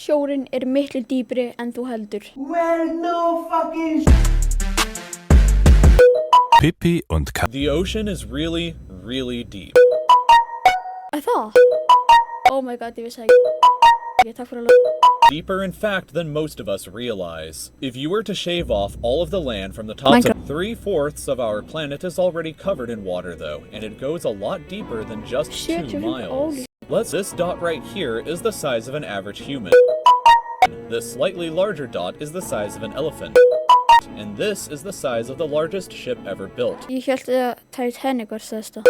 Sjórinn miklu dýpri en þú heldur. Well, no fucking Pippi und Ka The ocean is really, really deep. Það? Oh my god, ég vissi ekki. Okay, takk fyrir að Deeper, in fact, than most of us realize. If you were to shave off all of the land from the top, Minecraft. 3/4 of our planet is already covered in water, though, and it goes a lot deeper than just Shit, 2 you're miles. This dot right here is the size of an average human. This slightly larger dot is the size of an elephant. And this is the size of the largest ship ever built. Ég hélt að Titanic var stærsta.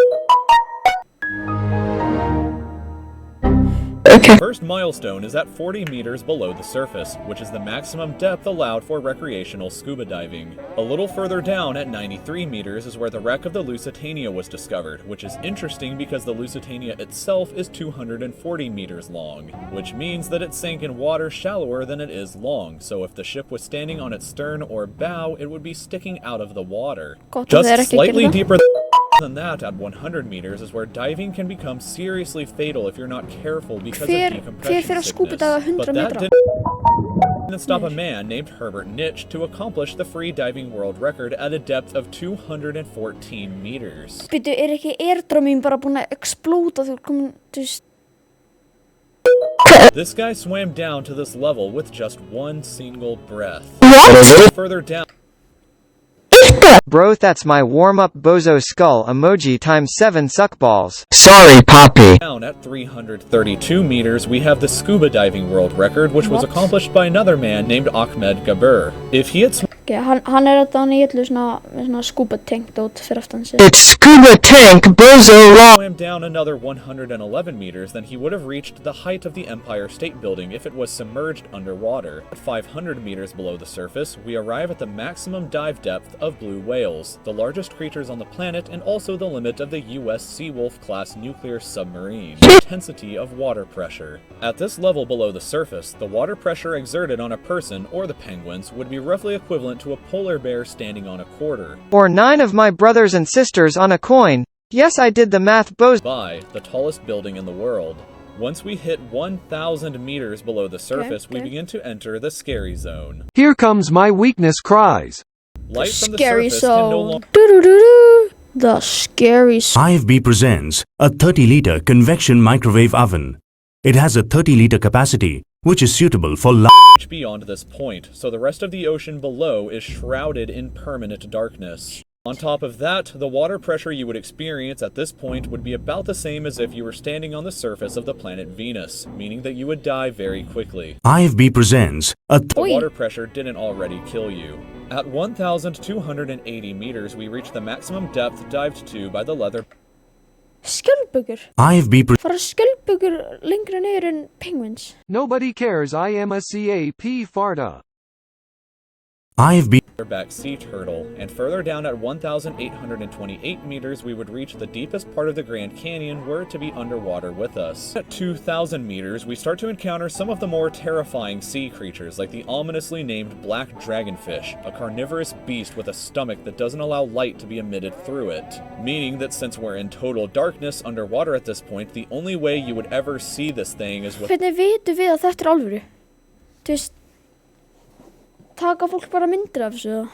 The first milestone is at 40 meters below the surface, which is the maximum depth allowed for recreational scuba diving. A little further down at 93 meters is where the wreck of the Lusitania was discovered, which is interesting because the Lusitania itself is 240 meters long, which means that it sank in water shallower than it is long, so if the ship was standing on its stern or bow, it would be sticking out of the water. Just slightly deeper than that, at 100 meters, is where diving can become seriously fatal if you're not careful because of decompression sickness. But that didn't stop a man named Herbert Nitsch to accomplish the free diving world record at a depth of 214 meters. Býtu, ekki airdromin bara búin að explóta þegar komin, þú veist? This guy swam down to this level with just one single breath. Further down. Bro, that's my warm-up bozo skull emoji times 7 suckballs. Sorry, Poppy. Down at 332 meters, we have the scuba diving world record, which was accomplished by another man named Ahmed Gabir. If he had Okay, hann þetta í öllu svona scuba tank dót fyrir aftan sig. It's scuba tank bozo swam down another 111 meters, then he would have reached the height of the Empire State Building if it was submerged underwater. At 500 meters below the surface, we arrive at the maximum dive depth of blue whales, the largest creatures on the planet and also the limit of the US Seawolf-class nuclear submarine. Intensity of water pressure. At this level below the surface, the water pressure exerted on a person or the penguins would be roughly equivalent to a polar bear standing on a quarter. Or 9 of my brothers and sisters on a coin. Yes, I did the math, bozo. By the tallest building in the world. Once we hit 1,000 meters below the surface, we begin to enter the scary zone. Here comes my weakness cries. Light from the Scary surface can no zone. longer The scary zone. IFB presents a 30-liter convection microwave oven. It has a 30-liter capacity, which is suitable for reach beyond this point, so the rest of the ocean below is shrouded in permanent darkness. On top of that, the water pressure you would experience at this point would be about the same as if you were standing on the surface of the planet Venus, meaning that you would die very quickly. IFB presents a The water pressure didn't already kill you. At 1,280 meters, we reach the maximum depth dived to by the leather. Skjaldbökur. IFB Fara skjaldbökur lengra niður en penguins? Nobody cares, I am a CAP farta. IFB back sea turtle, and further down at 1,828 meters we would reach the deepest part of the Grand Canyon were it to be underwater with us. At 2,000 meters we start to encounter some of the more terrifying sea creatures like the ominously named black dragonfish, a carnivorous beast with a stomach that doesn't allow light to be emitted through it, meaning that since we're in total darkness underwater at this point, the only way you would ever see this thing is with Hvernig vitum við að þetta alvöru? Þú veist, taka fólk bara myndir af þessu?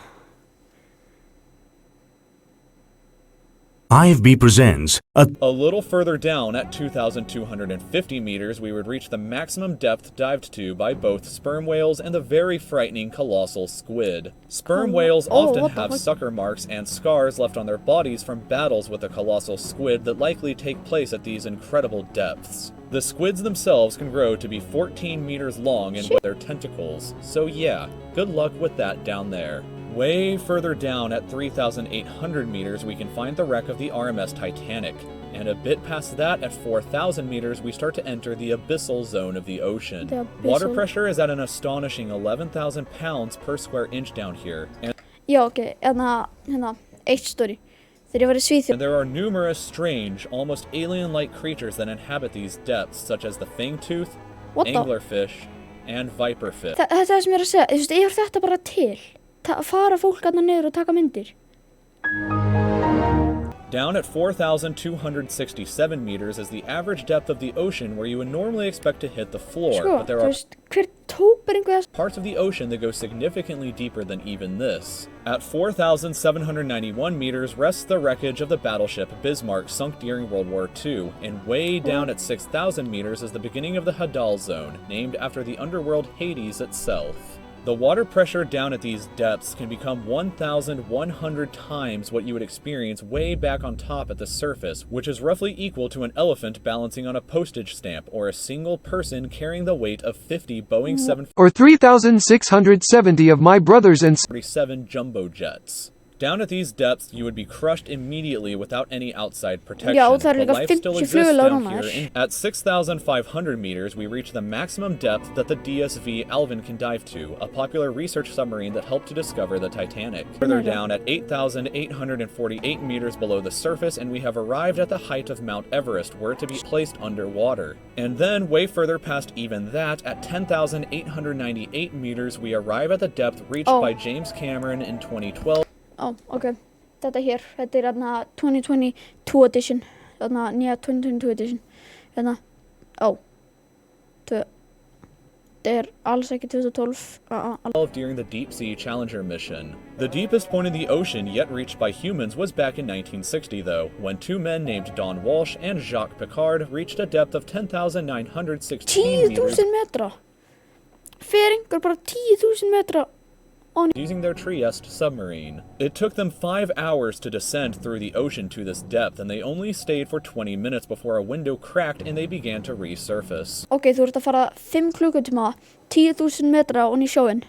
IFB presents a little further down at 2,250 meters we would reach the maximum depth dived to by both sperm whales and the very frightening colossal squid. Sperm whales often have sucker marks and scars left on their bodies from battles with the colossal squid that likely take place at these incredible depths. The squids themselves can grow to be 14 meters long and with their tentacles, so yeah, good luck with that down there. Way further down at 3,800 meters we can find the wreck of the RMS Titanic, and a bit past that at 4,000 meters we start to enter the abyssal zone of the ocean. Water pressure is at an astonishing 11,000 pounds per square inch down here, and eitt story. Þegar ég var í Svíþjóð. And there are numerous strange, almost alien-like creatures that inhabit these depths, such as the fangtooth, anglerfish, and viperfish. Þetta er það sem ég er að segja, þú veist, er þetta bara til? Fara fólk þarna niður og taka myndir? Down at 4,267 meters is the average depth of the ocean where you would normally expect to hit the floor, Sko, but there þú are veist, hver tók bara einhverja parts of the ocean that go significantly deeper than even this. At 4,791 meters rests the wreckage of the battleship Bismarck sunk during World War II, and way down at 6,000 meters is the beginning of the Hadal Zone, named after the underworld Hades itself. The water pressure down at these depths can become 1,100 times what you would experience way back on top at the surface, which is roughly equal to an elephant balancing on a postage stamp or a single person carrying the weight of 50 Boeing Or 3,670 of my brothers and 747 jumbo jets. Down at these depths, you would be crushed immediately without any outside protection. Já, og það er but líka life still 50 exists flugvélar down núna. here. At 6,500 meters, we reach the maximum depth that the DSV Alvin can dive to, a popular research submarine that helped to discover the Titanic. Further down at 8,848 meters below the surface, and we have arrived at the height of Mount Everest, where to be placed underwater. And then, way further past even that, at 10,898 meters, we arrive at the depth reached by James Cameron in 2012. Ok, þetta hér, þetta þarna 2022 edition, þarna nýja 2022 edition, þarna, þetta alls ekki 2012, During the Deep Sea Challenger mission. The deepest point in the ocean yet reached by humans was back in 1960 though, when two men named Don Walsh and Jacques Piccard reached a depth of 10,916 meters 10.000 metra, fer einhver bara 10.000 metra, using their Trieste submarine. It took them 5 hours to descend through the ocean to this depth, and they only stayed for 20 minutes before a window cracked and they began to resurface. Ok, þú ert að fara 5 klukkutíma, 10.000 metra onni í sjóin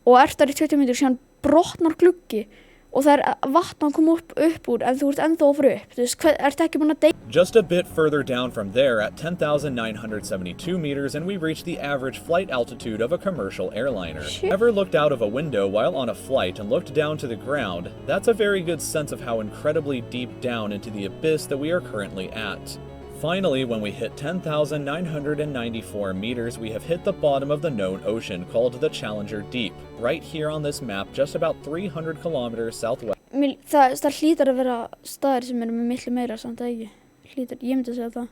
og ert þar í 20 mínútur, síðan brotnar gluggi og það vatn að koma upp úr en þú ert ennþá að fara upp, þú veist, ertu ekki búin að deyja? Just a bit further down from there at 10,972 meters and we reach the average flight altitude of a commercial airliner. Ever looked out of a window while on a flight and looked down to the ground? That's a very good sense of how incredibly deep down into the abyss that we are currently at. Finally, when we hit 10,994 meters, we have hit the bottom of the known ocean called the Challenger Deep, right here on this map, just about 300 kilometers southwest. Það hlýtar að vera staðir sem eru með miklu meira samt að ekki. Hlýtar, ég myndi að segja það.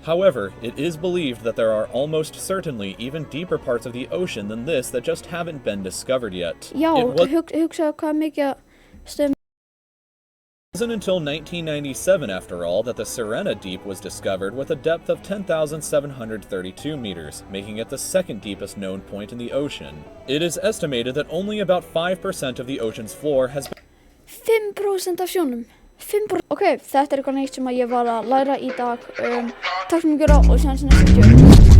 However, it is believed that there are almost certainly even deeper parts of the ocean than this that just haven't been discovered yet. Já, It hugsaðu hvað mikið stöðum. wasn't until 1997, after all, that the Sirena Deep was discovered with a depth of 10,732 meters, making it the second deepest known point in the ocean. It is estimated that only about 5% of the ocean's floor has been 5% af sjónum. 5%. Ok, þetta er eitthvað neitt sem að ég var að læra í dag. Takk fyrir mig og síðan sem næstu vídeo.